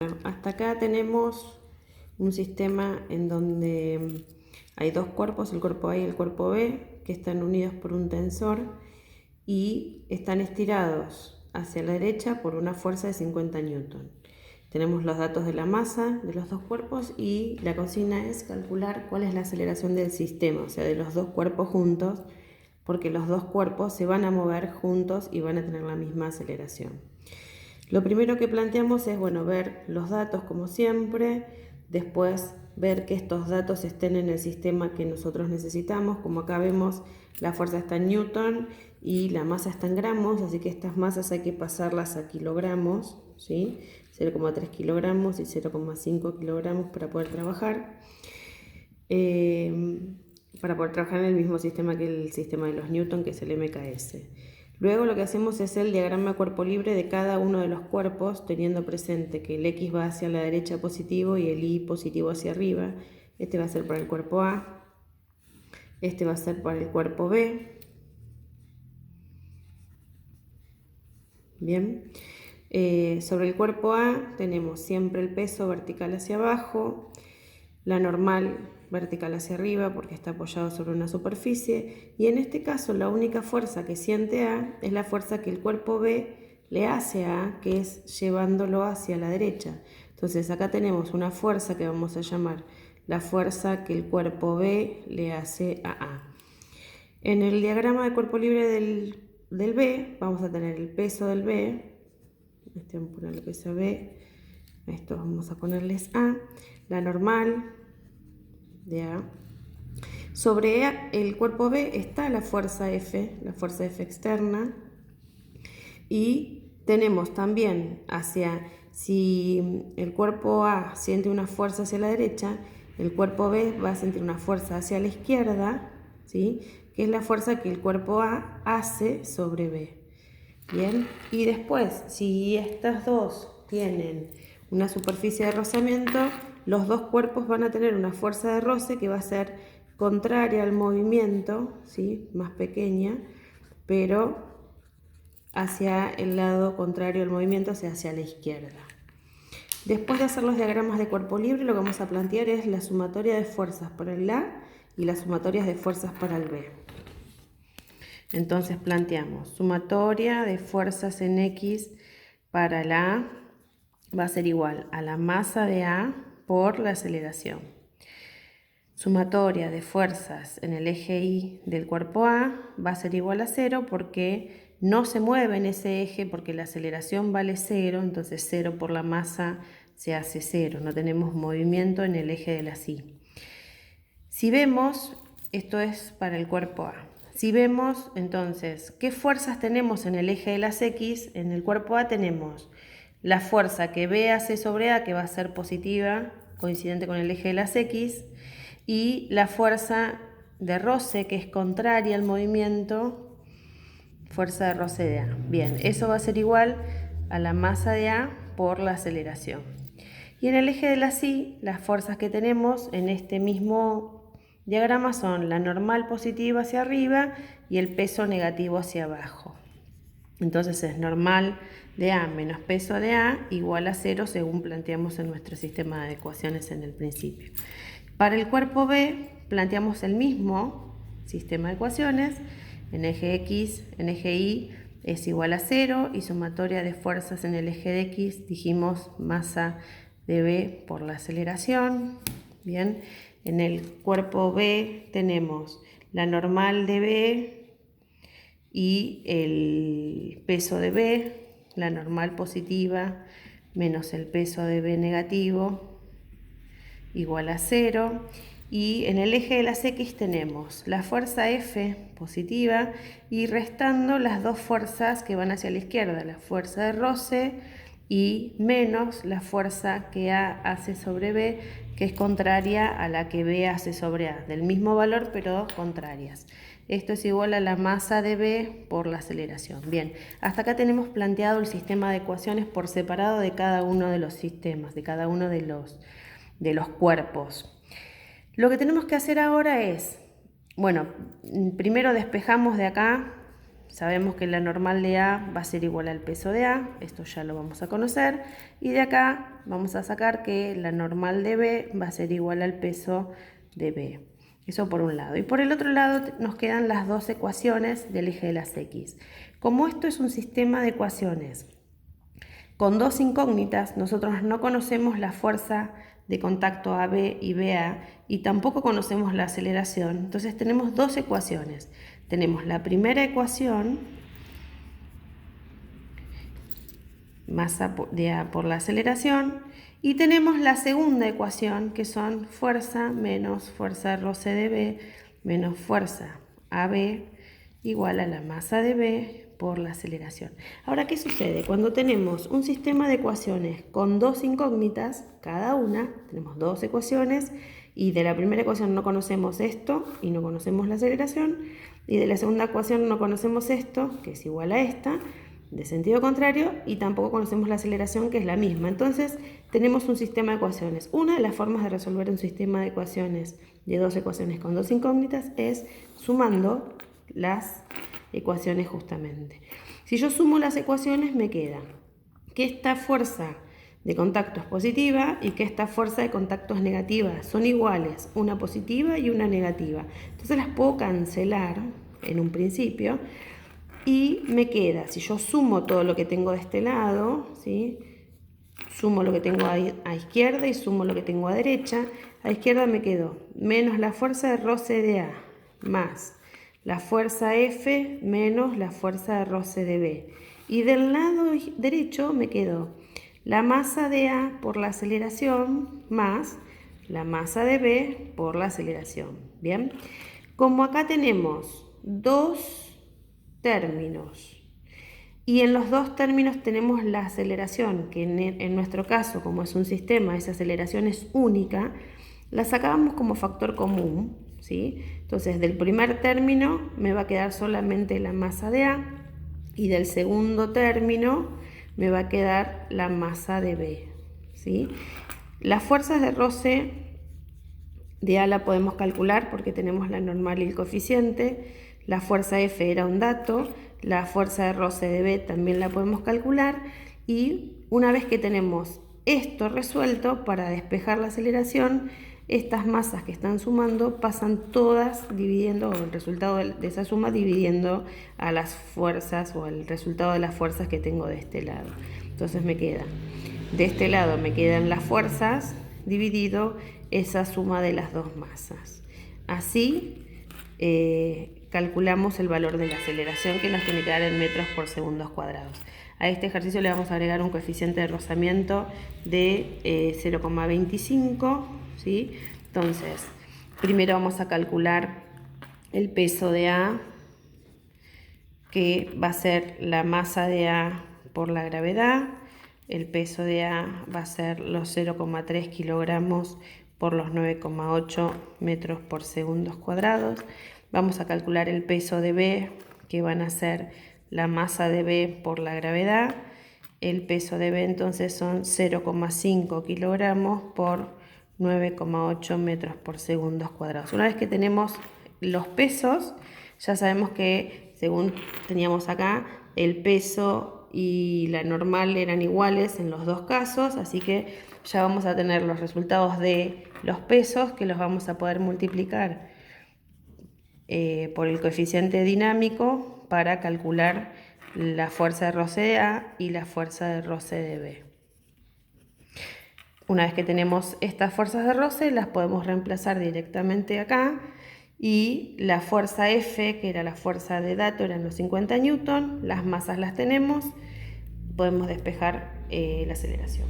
Hasta acá tenemos un sistema en donde hay dos cuerpos, el cuerpo A y el cuerpo B, que están unidos por un tensor y están estirados hacia la derecha por una fuerza de 50 newton. Tenemos los datos de la masa de los dos cuerpos y la consigna es calcular cuál es la aceleración del sistema, o sea, de los dos cuerpos juntos, porque los dos cuerpos se van a mover juntos y van a tener la misma aceleración. Lo primero que planteamos es, ver los datos como siempre, después ver que estos datos estén en el sistema que nosotros necesitamos. Como acá vemos, la fuerza está en newton y la masa está en gramos, así que estas masas hay que pasarlas a kilogramos, ¿sí? 0,3 kilogramos y 0,5 kilogramos para poder trabajar. Para poder trabajar en el mismo sistema que el sistema de los newton, que es el MKS. Luego lo que hacemos es el diagrama cuerpo libre de cada uno de los cuerpos, teniendo presente que el X va hacia la derecha positivo y el Y positivo hacia arriba. Este va a ser para el cuerpo A, este va a ser para el cuerpo B. Bien, sobre el cuerpo A tenemos siempre el peso vertical hacia abajo, la normal vertical hacia arriba porque está apoyado sobre una superficie, y en este caso la única fuerza que siente A es la fuerza que el cuerpo B le hace a A, que es llevándolo hacia la derecha. Entonces acá tenemos una fuerza que vamos a llamar la fuerza que el cuerpo B le hace a A. En el diagrama de cuerpo libre del B vamos a tener el peso del B, vamos a ponerle peso B, a esto vamos a ponerles A, la normal de A. Sobre A, el cuerpo B está la fuerza F externa, y tenemos también si el cuerpo A siente una fuerza hacia la derecha, el cuerpo B va a sentir una fuerza hacia la izquierda, ¿sí? Que es la fuerza que el cuerpo A hace sobre B. Bien, y después, si estas dos tienen una superficie de rozamiento, los dos cuerpos van a tener una fuerza de roce que va a ser contraria al movimiento, ¿sí? Más pequeña, pero hacia el lado contrario al movimiento, o sea, hacia la izquierda. Después de hacer los diagramas de cuerpo libre, lo que vamos a plantear es la sumatoria de fuerzas para el A y las sumatorias de fuerzas para el B. Entonces planteamos sumatoria de fuerzas en X para la A va a ser igual a la masa de A por la aceleración. Sumatoria de fuerzas en el eje Y del cuerpo A va a ser igual a 0 porque no se mueve en ese eje, porque la aceleración vale 0, entonces 0 por la masa se hace 0, no tenemos movimiento en el eje de las Y. Si vemos, esto es para el cuerpo A. Si vemos, entonces, ¿qué fuerzas tenemos en el eje de las X? En el cuerpo A tenemos la fuerza que B hace sobre A, que va a ser positiva, coincidente con el eje de las X, y la fuerza de roce, que es contraria al movimiento, fuerza de roce de A. Bien, eso va a ser igual a la masa de A por la aceleración. Y en el eje de las Y, las fuerzas que tenemos en este mismo diagrama son la normal positiva hacia arriba y el peso negativo hacia abajo. Entonces es normal de A menos peso de A igual a 0, según planteamos en nuestro sistema de ecuaciones en el principio. Para el cuerpo B planteamos el mismo sistema de ecuaciones. En eje X, en eje Y es igual a 0, y sumatoria de fuerzas en el eje de X dijimos masa de B por la aceleración. Bien, en el cuerpo B tenemos la normal de B y el peso de B, la normal positiva menos el peso de B negativo, igual a 0. Y en el eje de las X tenemos la fuerza F positiva y restando las dos fuerzas que van hacia la izquierda, la fuerza de roce y menos la fuerza que A hace sobre B, que es contraria a la que B hace sobre A, del mismo valor pero contrarias. Esto es igual a la masa de B por la aceleración. Bien, hasta acá tenemos planteado el sistema de ecuaciones por separado de cada uno de los sistemas, de cada uno de los cuerpos. Lo que tenemos que hacer ahora es, primero despejamos de acá, sabemos que la normal de A va a ser igual al peso de A, esto ya lo vamos a conocer, y de acá vamos a sacar que la normal de B va a ser igual al peso de B. Eso por un lado. Y por el otro lado nos quedan las dos ecuaciones del eje de las X. Como esto es un sistema de ecuaciones con dos incógnitas, nosotros no conocemos la fuerza de contacto AB y BA y tampoco conocemos la aceleración. Entonces tenemos dos ecuaciones. Tenemos la primera ecuación, masa de A por la aceleración, y tenemos la segunda ecuación, que son fuerza menos fuerza de roce de B menos fuerza AB igual a la masa de B por la aceleración. Ahora, ¿qué sucede? Cuando tenemos un sistema de ecuaciones con dos incógnitas, cada una, tenemos dos ecuaciones, y de la primera ecuación no conocemos esto y no conocemos la aceleración, y de la segunda ecuación no conocemos esto, que es igual a esta, de sentido contrario, y tampoco conocemos la aceleración, que es la misma. Entonces tenemos un sistema de ecuaciones. Una de las formas de resolver un sistema de ecuaciones de dos ecuaciones con dos incógnitas es sumando las ecuaciones justamente. Si yo sumo las ecuaciones me queda que esta fuerza de contacto es positiva y que esta fuerza de contacto es negativa. Son iguales, una positiva y una negativa. Entonces las puedo cancelar en un principio y me queda, si yo sumo todo lo que tengo de este lado, ¿sí? Sumo lo que tengo a izquierda y sumo lo que tengo a derecha. A izquierda me quedó menos la fuerza de roce de A más la fuerza F menos la fuerza de roce de B. Y del lado derecho me quedó la masa de A por la aceleración más la masa de B por la aceleración. Bien, como acá tenemos dos términos y en los dos términos tenemos la aceleración, que en nuestro caso, como es un sistema, esa aceleración es única, la sacábamos como factor común, ¿sí? Entonces del primer término me va a quedar solamente la masa de A y del segundo término me va a quedar la masa de B, ¿sí? Las fuerzas de roce de A la podemos calcular porque tenemos la normal y el coeficiente. La fuerza F era un dato, la fuerza de roce de B también la podemos calcular, y una vez que tenemos esto resuelto, para despejar la aceleración, estas masas que están sumando pasan todas dividiendo, o el resultado de esa suma dividiendo a las fuerzas o el resultado de las fuerzas que tengo de este lado. Entonces me queda, de este lado me quedan las fuerzas dividido esa suma de las dos masas. Así calculamos el valor de la aceleración, que nos tiene que dar en metros por segundos cuadrados. A este ejercicio le vamos a agregar un coeficiente de rozamiento de 0,25, ¿sí? Entonces, primero vamos a calcular el peso de A, que va a ser la masa de A por la gravedad. El peso de A va a ser los 0,3 kilogramos por los 9,8 metros por segundos cuadrados. Vamos a calcular el peso de B, que van a ser la masa de B por la gravedad. El peso de B entonces son 0,5 kilogramos por 9,8 metros por segundos cuadrados. Una vez que tenemos los pesos, ya sabemos que, según teníamos acá, el peso y la normal eran iguales en los dos casos, así que ya vamos a tener los resultados de los pesos, que los vamos a poder multiplicar por el coeficiente dinámico para calcular la fuerza de roce de A y la fuerza de roce de B. Una vez que tenemos estas fuerzas de roce, las podemos reemplazar directamente acá, y la fuerza F, que era la fuerza de dato, eran los 50 newton, las masas las tenemos, podemos despejar la aceleración.